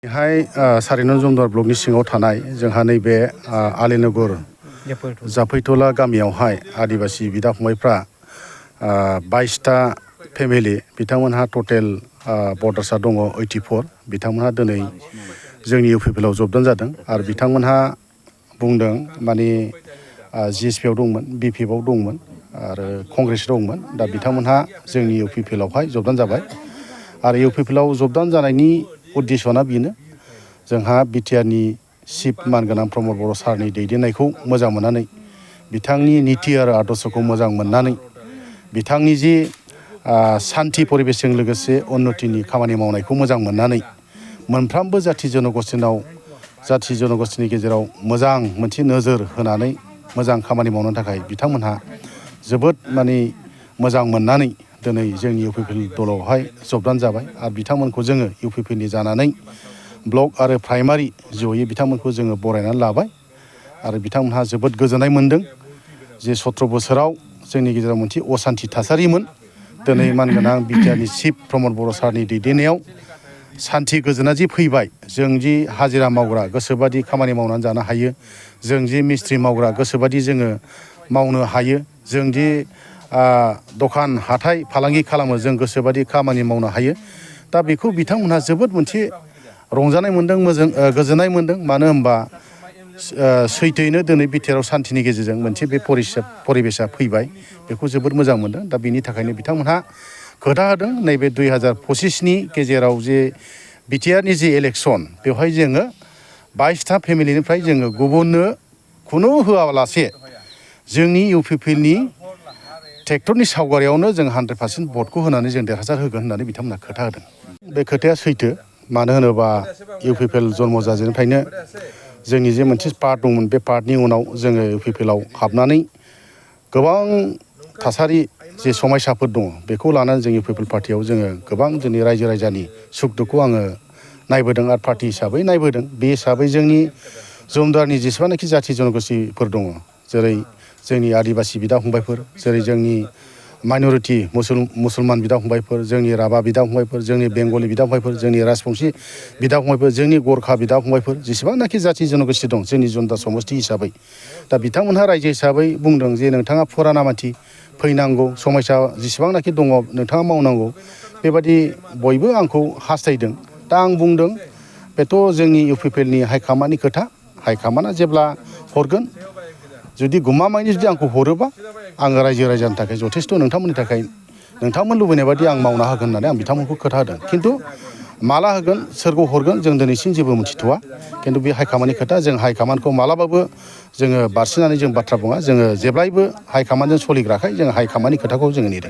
सारिन जमदुवार ब्लकनि सिङाव थानाय जोंहा नैबे आलीनगर जाफैथला गामियावहाय आदिबासी बिदा फंबायफ्रा 22टा फेमिलि बिथांमोनहा टटेल भटार्सआ दङ 84 बिथांमोनहा दिनै जोंनि इउपिपिएलआव जबदान जादों आरो बिथांमोनहा बुंदों माने जिएसपिआव दंमोन बिपिएफआव दंमोन आरो कंग्रेस दंमोन दा बिथांमोनहा जोंनि इउपिपिएलआवहाय जबदान जाबाय आरो इउपिपिएलआव जबदान जानायनि उद्देश्यना बेनो जोंहा बिटिआरनि चिफ मानगोनां प्रमद बर' सारनि दैदेननायखौ मोजां मोननानै बिथांनि नीति आरो आदर्शखौ मोजां मोननानै बिथांनि जि शान्ति परिबेशजों लोगोसे उन्नतिनि खामानि मावनायखौ मोजां मोननानै मोनफ्रोमबो जाथि जनगोष्ठीनि गेजेराव मोजां मोनसे नोजोर होनानै मोजां खामानि मावनो थाखाय बिथांमोनहा जोबोद माने मोजां मोननानै दिनै जोंनि इउपिपिएल दलावहाय जबदान जाबाय आरो बिथांमोनखौ जोङो इउपिपिएलनि जानानै ब्लक आरो प्राइमारि जयै बिथांमोनखौ जोङो बरायनानै लाबाय आरो बिथांमोनहा जोबोद गोजोननाय मोनदों जे 17 बोसोराव जोंनि गेजेराव मोनसे असान्ति थासारिमोन दिनै मानगोनां बिटिआरनि चिफ प्रमद बर' सारनि दैदेननायाव शान्ति गोजोना जि फैबाय जों जि हाजिरा मावग्रा गोसोबादि खामानि मावनानै जानो हायो जों जि मिस्ट्रि मावग्रा गोसोबादि जोङो मावनो हायो जों जि दखान हाथाय फालांगि खालामो जों गोसोबादि खामानि मावनो हायो दा बेखौ बिथांमोनहा जोबोद मोनसे रंजानाय मोनदों मोजां गोजोननाय मोनदों मानो होनबा सैथोयैनो दिनै बिटिआरआव शान्तिनि गेजेरजों मोनसे बे परिबेशा फैबाय बेखौ जोबोद मोजां मोनदों दा बेनि थाखायनो बिथांमोनहा खोथा होदों नैबे 2025नि गेजेराव जे बिटिआरनि जे इलेक्सन बेवहाय जोङो 22टा फेमिलिनिफ्राय जोङो गुबुननो खुनु होआलासे जोंनि इउपिपिएलनि ट्रेक्टरनि सावगारियावनो जों 100% भटखौ होनानै जों देरहासार होगोन होननानै बिथांमोनहा खोथा होदों बे खोथाया सैथो मानो होनोबा इउपिपिएल जन्म जाजेननिफ्रायनो जोंनि जे मोनसे पार्ट दंमोन बे पार्टनि उनाव जोङो इउपिपिएलआव हाबनानै गोबां थासारि जे समस्याफोर दङ बेखौ लानानै जों इउपिपिएल पार्टियाव जोङो गोबां जोंनि रायजो राजानि सुख दुखखौ आङो नायबोदों आरो पार्टि हिसाबै नायबोदों बे हिसाबै जोंनि जमदुवारनि जेसेबांनाखि जाथि जनगोष्ठीफोर दङ जेरै जोंनि आदिबासी बिदा फंबायफोर जेरै जोंनि माइनरिटि मुसलमान बिदा फंबायफोर जोंनि राभा बिदा फंबायफोर जोंनि बेंगलि बिदा फंबायफोर जोंनि राजबंशी बिदा फंबायफोर जोंनि गरखा बिदा फंबायफोर जेसेबांनाखि जाथि जनगोष्ठी दं जोंनि जनता समष्टि हिसाबै दा बिथांमोनहा रायजो हिसाबै बुंदों जे नोंथाङा फुराना मानसि फैनांगौ समस्या जेसेबांनाखि दङ नोंथाङा मावनांगौ बेबादि बयबो आंखौ हास्थायदों दा आं बुंदों बेथ' जोंनि इउपिपिएलनि हाइकामान्डनि खोथा हाइकामान्डआ जेब्ला हरगोन जुदि गमामायैनो जुदि आंखौ हरोबा आङो रायजो राजानि थाखाय जथेस्थ नोंथांमोननि थाखाय नोंथांमोन लुबैनाय बादि आं मावना होगोन होननानै आं बिथांमोनखौ खोथा होदों खिन्थु माला होगोन सोरखौ हरगोन जों दिनैसिम जेबो मिथिथ'वा खिन्थु बे हाइकामान्डनि खोथा जों हाइकामान्डखौ मालाबाबो जोङो बारसिनानै जों बाथ्रा बुङा जोङो जेब्लायबो हाइकामान्डजों सोलिग्राखाय जों हाइकामान्डनि खोथाखौ जोङो नेदों।